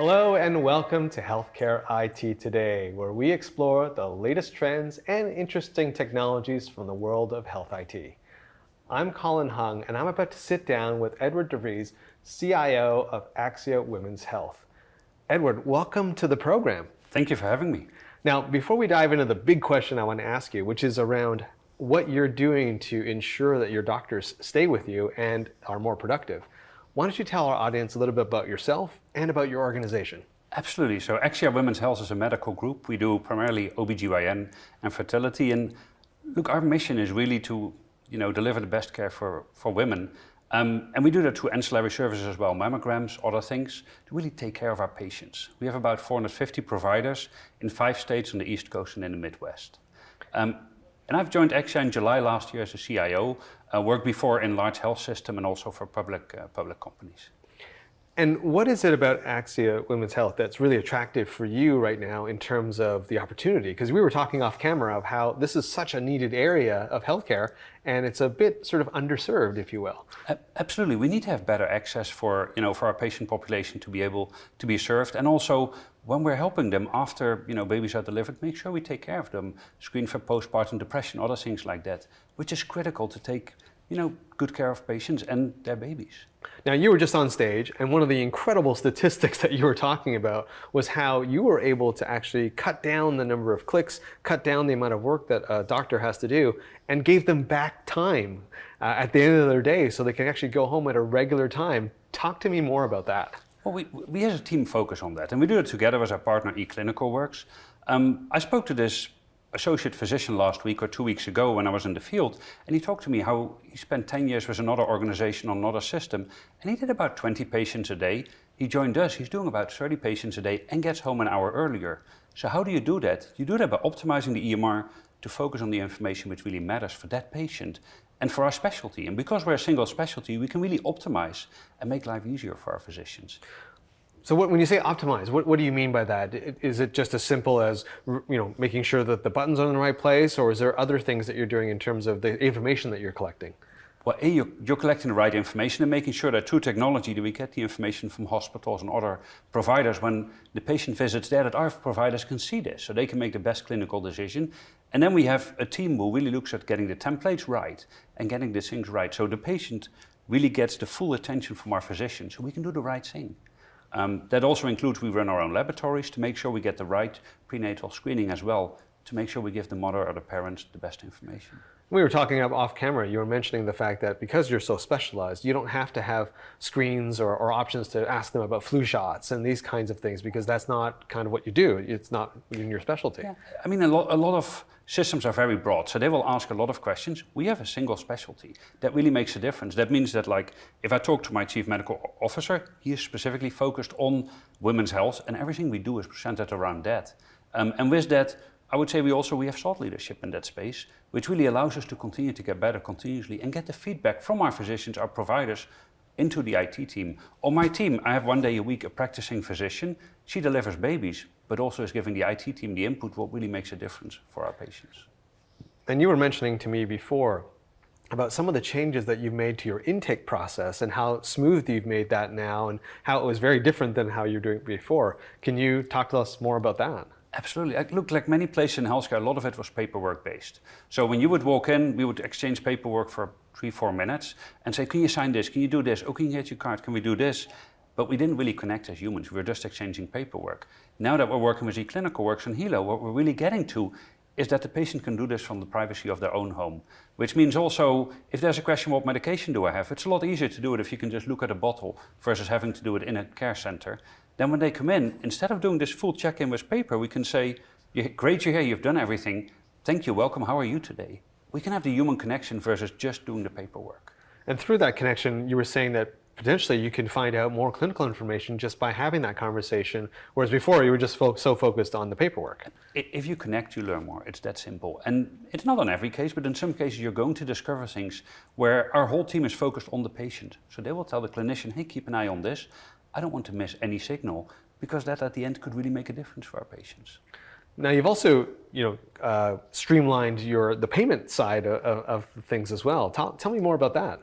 Hello and welcome to Healthcare IT Today, where we explore the latest trends and interesting technologies from the world of health IT. I'm Colin Hung, and I'm about to sit down with Edward DeVries, CIO of Axia Women's Health. Edward, welcome to the program. Thank you for having me. Now, before we dive into the big question I want to ask you, which is around what you're doing to ensure that your doctors stay with you and are more productive, why don't you tell our audience a little bit about yourself and about your organization? Absolutely. So Axia Women's Health is a medical group. We do primarily OBGYN and fertility. And look, our mission is really to deliver the best care for women. And we do that through ancillary services as well, mammograms, other things, to really take care of our patients. We have about 450 providers in 5 states on the East Coast and in the Midwest. And I've joined Axia in July last year as a CIO, worked before in large health system and also for public companies. And what is it about Axia Women's Health that's really attractive for you right now in terms of the opportunity? Because we were talking off camera of how this is such a needed area of healthcare, and it's a bit sort of underserved, if you will. Absolutely. We need to have better access for our patient population to be able to be served. And also, when we're helping them after babies are delivered, make sure we take care of them, screen for postpartum depression, other things like that, which is critical to take good care of patients and their babies. Now, you were just on stage, and one of the incredible statistics that you were talking about was how you were able to actually cut down the number of clicks, cut down the amount of work that a doctor has to do, and gave them back time at the end of their day so they can actually go home at a regular time. Talk to me more about that. Well, we as a team focus on that, and we do it together with our partner eClinicalWorks. I spoke to this associate physician last week or 2 weeks ago when I was in the field, and he talked to me how he spent 10 years with another organization on another system, and he did about 20 patients a day. He joined us, he's doing about 30 patients a day and gets home an hour earlier. So how do you do that? You do that by optimizing the EMR to focus on the information which really matters for that patient and for our specialty. And because we're a single specialty, we can really optimize and make life easier for our physicians. So when you say optimize, what do you mean by that? Is it just as simple as making sure that the buttons are in the right place, or is there other things that you're doing in terms of the information that you're collecting? Well, you're collecting the right information and making sure that through technology that we get the information from hospitals and other providers when the patient visits there, that our providers can see this so they can make the best clinical decision. And then we have a team who really looks at getting the templates right and getting the things right so the patient really gets the full attention from our physician so we can do the right thing. That also includes we run our own laboratories to make sure we get the right prenatal screening as well, to make sure we give the mother or the parents the best information. We were talking off camera, you were mentioning the fact that because you're so specialized, you don't have to have screens or options to ask them about flu shots and these kinds of things, because that's not kind of what you do. It's not in your specialty. Yeah. I mean, a lot of systems are very broad, so they will ask a lot of questions. We have a single specialty. That really makes a difference. That means that, like, if I talk to my chief medical officer, he is specifically focused on women's health, and everything we do is presented around that. And with that, I would say we have thought leadership in that space, which really allows us to continue to get better continuously and get the feedback from our physicians, our providers, into the IT team. On my team, I have 1 day a week a practicing physician. She delivers babies, but also is giving the IT team the input, what really makes a difference for our patients. And you were mentioning to me before about some of the changes that you've made to your intake process and how smooth you've made that now and how it was very different than how you were doing it before. Can you talk to us more about that? Absolutely. Look, like many places in healthcare, a lot of it was paperwork based. So when you would walk in, we would exchange paperwork for 3-4 minutes and say, can you sign this? Can you do this? Oh, can you get your card? Can we do this? But we didn't really connect as humans. We were just exchanging paperwork. Now that we're working with eClinicalWorks and Hilo, what we're really getting to is that the patient can do this from the privacy of their own home. Which means also, if there's a question, what medication do I have? It's a lot easier to do it if you can just look at a bottle versus having to do it in a care center. Then when they come in, instead of doing this full check-in with paper, we can say, great, you're here, you've done everything. Thank you, welcome, how are you today? We can have the human connection versus just doing the paperwork. And through that connection, you were saying that potentially you can find out more clinical information just by having that conversation, whereas before you were just so focused on the paperwork. If you connect, you learn more. It's that simple. And it's not on every case, but in some cases you're going to discover things where our whole team is focused on the patient. So they will tell the clinician, hey, keep an eye on this. I don't want to miss any signal, because that at the end could really make a difference for our patients. Now you've also, streamlined the payment side of things as well. Tell me more about that.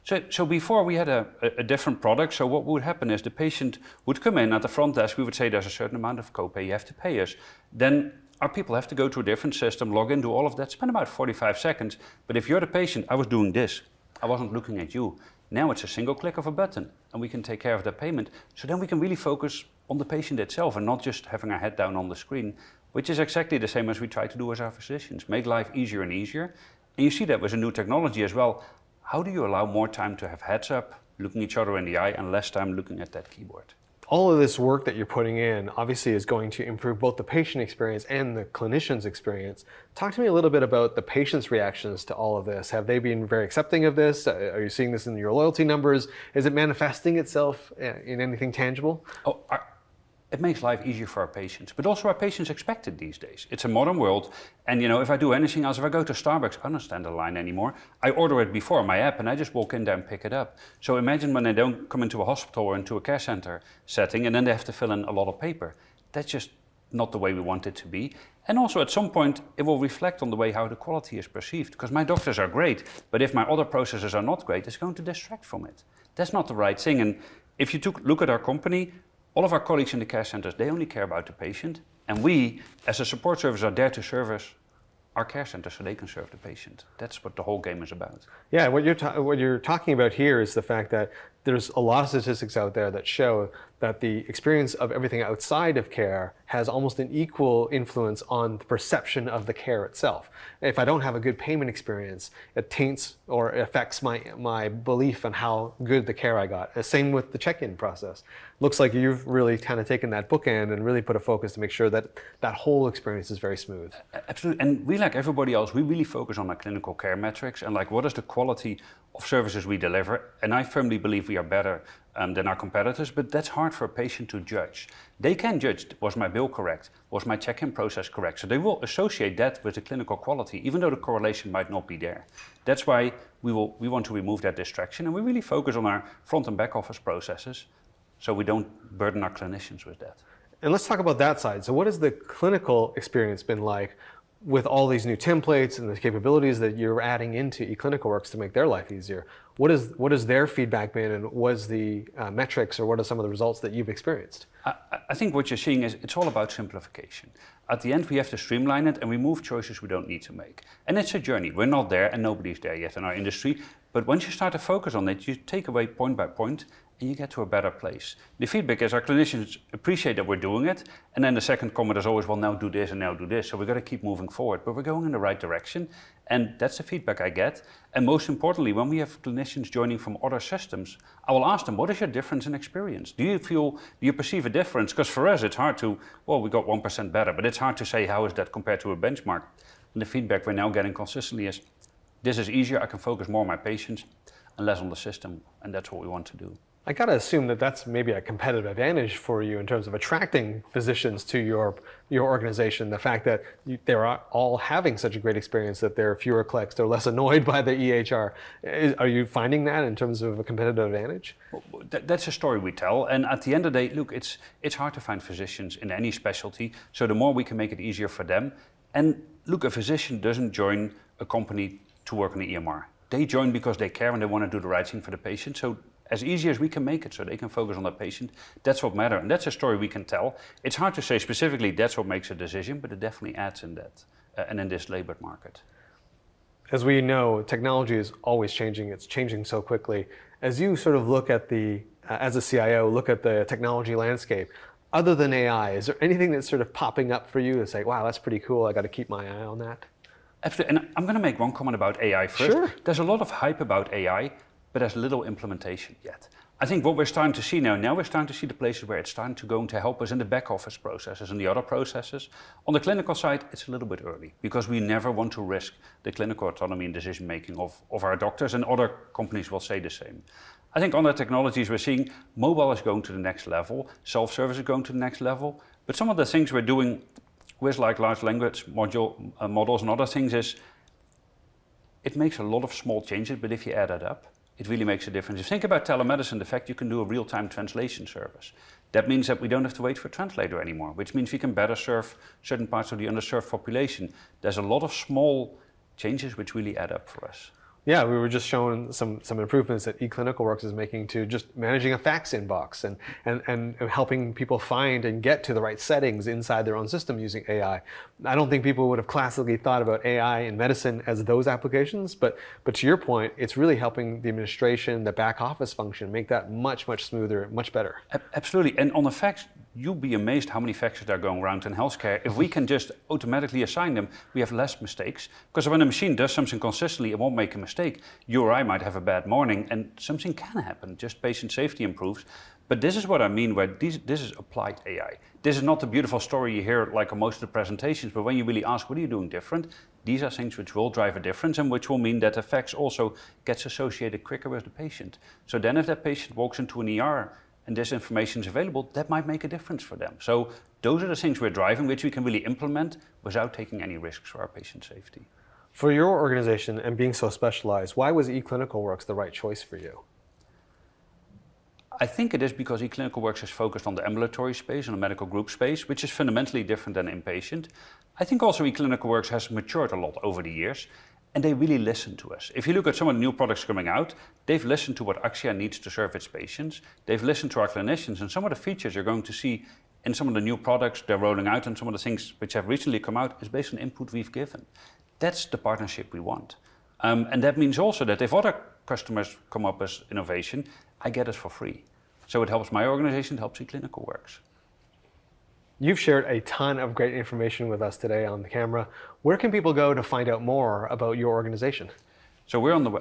So before we had a different product. So what would happen is the patient would come in at the front desk. We would say there's a certain amount of copay you have to pay us. Then our people have to go to a different system, log in, do all of that, spend about 45 seconds. But if you're the patient, I was doing this. I wasn't looking at you. Now it's a single click of a button and we can take care of that payment. So then we can really focus on the patient itself and not just having our head down on the screen, which is exactly the same as we try to do as our physicians. Make life easier and easier. And you see that with a new technology as well. How do you allow more time to have heads up, looking each other in the eye, and less time looking at that keyboard? All of this work that you're putting in obviously is going to improve both the patient experience and the clinician's experience. Talk to me a little bit about the patient's reactions to all of this. Have they been very accepting of this? Are you seeing this in your loyalty numbers? Is it manifesting itself in anything tangible? It makes life easier for our patients, but also our patients expect it these days. It's a modern world, and if I do anything else, if I go to Starbucks, I don't stand in line anymore. I order it before my app, and I just walk in there and pick it up. So imagine when they don't come into a hospital or into a care center setting, and then they have to fill in a lot of paper. That's just not the way we want it to be. And also at some point, it will reflect on the way how the quality is perceived, because my doctors are great, but if my other processes are not great, it's going to distract from it. That's not the right thing. And if you look at our company, all of our colleagues in the care centers, they only care about the patient. And we, as a support service, are there to service our care centers so they can serve the patient. That's what the whole game is about. Yeah, what you're talking about here is the fact that there's a lot of statistics out there that show that the experience of everything outside of care has almost an equal influence on the perception of the care itself. If I don't have a good payment experience, it taints or affects my belief on how good the care I got. Same with the check-in process. Looks like you've really kind of taken that bookend and really put a focus to make sure that that whole experience is very smooth. Absolutely, and we, like everybody else, we really focus on our clinical care metrics and what is the quality of services we deliver. And I firmly believe we are better than our competitors, but that's hard for a patient to judge. They can judge, was my bill correct? Was my check-in process correct? So they will associate that with the clinical quality, even though the correlation might not be there. That's why we want to remove that distraction, and we really focus on our front and back office processes so we don't burden our clinicians with that. And let's talk about that side. So what has the clinical experience been like with all these new templates and the capabilities that you're adding into eClinicalWorks to make their life easier? What has their feedback been, and what is the metrics, or what are some of the results that you've experienced? I think what you're seeing is it's all about simplification. At the end, we have to streamline it and remove choices we don't need to make. And it's a journey. We're not there, and nobody's there yet in our industry. But once you start to focus on it, you take away point by point, and you get to a better place. The feedback is our clinicians appreciate that we're doing it, and then the second comment is always, well, now do this and now do this. So we've got to keep moving forward, but we're going in the right direction, and that's the feedback I get. And most importantly, when we have clinicians joining from other systems, I will ask them, what is your difference in experience? Do you perceive a difference? Because for us, it's hard to, well, we got 1% better, but it's hard to say how is that compared to a benchmark. And the feedback we're now getting consistently is, this is easier, I can focus more on my patients and less on the system, and that's what we want to do. I got to assume that that's maybe a competitive advantage for you in terms of attracting physicians to your organization. The fact that they're all having such a great experience, that there are fewer clicks, they're less annoyed by the EHR. Are you finding that in terms of a competitive advantage? That's a story we tell. And at the end of the day, look, it's hard to find physicians in any specialty. So the more we can make it easier for them. And look, a physician doesn't join a company to work on the EMR. They join because they care and they want to do the right thing for the patient. So as easy as we can make it so they can focus on the patient, that's what matters. And that's a story we can tell. It's hard to say specifically that's what makes a decision, but it definitely adds in that and in this labor market. As we know, technology is always changing. It's changing so quickly. As you sort of look at as a CIO, look at the technology landscape, other than AI, is there anything that's sort of popping up for you to say, wow, that's pretty cool, I got to keep my eye on that? Absolutely, and I'm going to make one comment about AI first. Sure. There's a lot of hype about AI, but there's little implementation yet. I think what we're starting to see now we're starting to see the places where it's starting to go to help us in the back office processes and the other processes. On the clinical side, it's a little bit early because we never want to risk the clinical autonomy and decision making of our doctors, and other companies will say the same. I think on the technologies we're seeing, mobile is going to the next level, self-service is going to the next level, but some of the things we're doing with large language models and other things is, it makes a lot of small changes, but if you add it up, it really makes a difference. If you think about telemedicine, the fact you can do a real-time translation service, that means that we don't have to wait for a translator anymore, which means we can better serve certain parts of the underserved population. There's a lot of small changes which really add up for us. Yeah, we were just showing some improvements that eClinicalWorks is making to just managing a fax inbox and helping people find and get to the right settings inside their own system using AI. I don't think people would have classically thought about AI in medicine as those applications, but to your point, it's really helping the administration, the back office function, make that much smoother, much better. Absolutely. And on the fax, you'll be amazed how many faxes are going around in healthcare. If we can just automatically assign them, we have less mistakes. Because when a machine does something consistently, it won't make a mistake. You or I might have a bad morning and something can happen, just patient safety improves. But this is what I mean where this is applied AI. This is not the beautiful story you hear like on most of the presentations, but when you really ask, what are you doing different? These are things which will drive a difference and which will mean that the fax also gets associated quicker with the patient. So then if that patient walks into an ER and this information is available, that might make a difference for them. So those are the things we're driving, which we can really implement without taking any risks for our patient safety. For your organization and being so specialized, why was eClinicalWorks the right choice for you? I think it is because eClinicalWorks is focused on the ambulatory space, on the medical group space, which is fundamentally different than inpatient. I think also eClinicalWorks has matured a lot over the years, and they really listen to us. If you look at some of the new products coming out, they've listened to what Axia needs to serve its patients. They've listened to our clinicians, and some of the features you're going to see in some of the new products they're rolling out and some of the things which have recently come out is based on input we've given. That's the partnership we want. And that means also that if other customers come up with innovation, I get it for free. So it helps my organization, it helps eClinicalWorks. You've shared a ton of great information with us today on the camera. Where can people go to find out more about your organization? So we're on the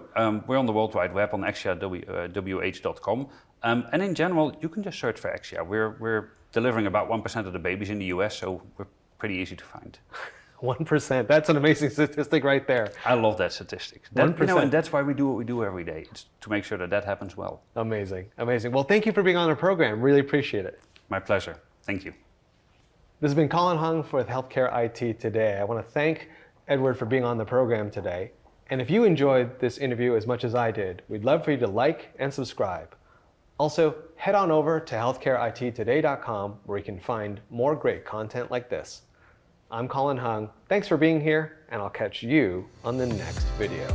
World Wide Web on axiawh.com. And in general, you can just search for Axia. We're delivering about 1% of the babies in the US, so we're pretty easy to find. 1%, that's an amazing statistic right there. I love that statistic. 1%. And that's why we do what we do every day. It's to make sure that that happens well. Amazing, amazing. Well, thank you for being on the program. Really appreciate it. My pleasure. Thank you. This has been Colin Hung with Healthcare IT Today. I want to thank Edward for being on the program today. And if you enjoyed this interview as much as I did, we'd love for you to like and subscribe. Also, head on over to healthcareitttoday.com where you can find more great content like this. I'm Colin Hung. Thanks for being here, and I'll catch you on the next video.